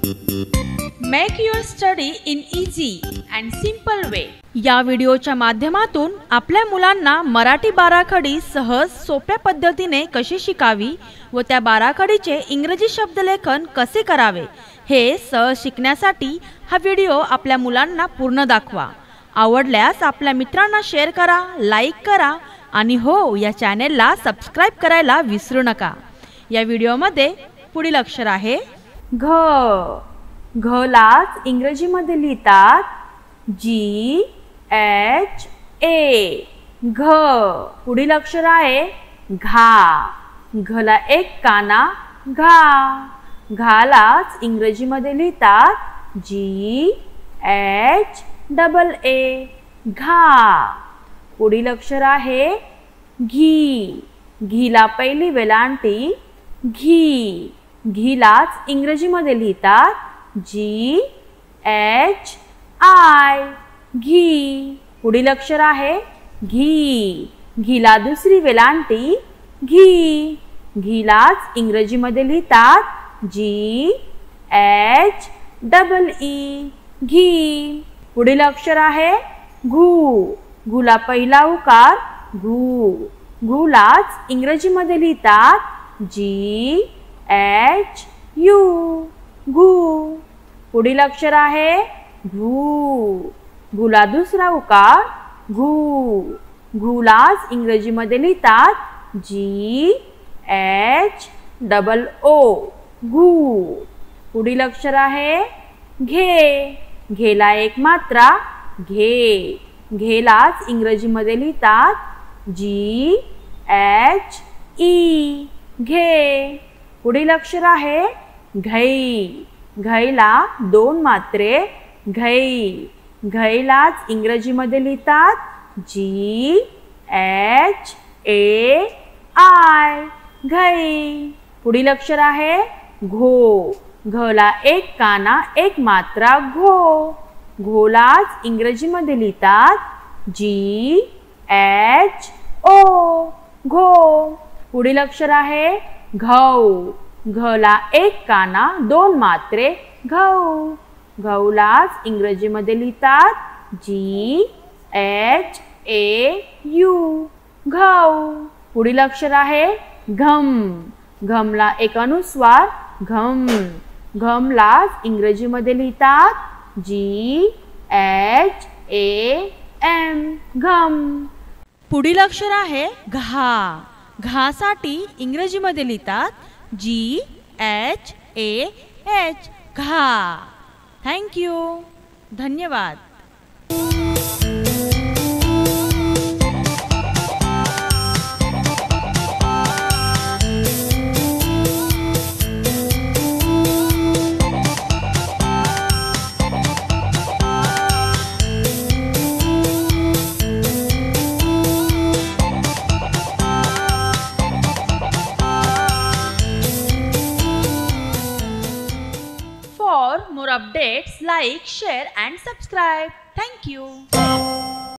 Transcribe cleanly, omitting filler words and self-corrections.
Make your study in easy and simple way. या व्हिडिओच्या माध्यमातून आपल्या मुलांना मराठी बाराखडी सहज सोप्या पद्धतीने कशी शिकावी व त्या बाराखडीचे इंग्रजी शब्दलेखन कसे करावे हे सहज शिकण्यासाठी हा व्हिडिओ आपल्या मुलांना पूर्ण दाखवा। आवडल्यास आपल्या मित्रांना शेअर करा, लाईक करा आणि हो, या चॅनेलला सबस्क्राइब करायला विसरू नका। या व्हिडिओमध्ये पुढील अक्षर आहे घ। घलाच इंग्रजीमध्ये लिहितात GHA घ। पुढील अक्षर आहे घा। घला एक काना घा। घालाच इंग्रजीमध्ये लिहितात GHAA घा। पुढील अक्षर आहे घी। घीला पहिली वेलांटी घी। घीलाच इंग्रजीमध्ये लिहितात GHI घी। पुढील अक्षर आहे घी। घीला दुसरी वेलांटी घी। घीलाच इंग्रजीमध्ये लिहितात GHEE घी। पुढील अक्षर आहे घू। घूला पहिला उकार घू। घूलाच इंग्रजीमध्ये लिहितात GHU घू। पुढील अक्षर आहे घू। घूला दुसरा उकार घू। घूलाच इंग्रजीमध्ये लिहितात GHOO घू। पुढील अक्षर आहे घे। घेला एक मात्रा घे। घेलाच इंग्रजीमध्ये लिहितात GHE घे। पुढील अक्षर आहे घै। घैला दोन मात्रे घै। घैलाच इंग्रजीमध्ये लिहितात GHAI घै। पुढील अक्षर आहे घो। घला एक काना एक मात्रा घो। घोलाच इंग्रजीमध्ये लिहितात GHO घो। पुढील अक्षर आहे घौ। घला एक काना दोन मात्रे घौ। घौलाच इंग्रजीमध्ये लिहितात GHAU घौ। पुढील अक्षर आहे घम। घमला एक अनुस्वार घम। घमलाच इंग्रजीमध्ये लिहितात GHAM घम। पुढील अक्षर आहे घा। घासाठी इंग्रजीमध्ये लिहितात GHAH घा। Thank you. धन्यवाद। For more updates, like, share and subscribe. Thank you.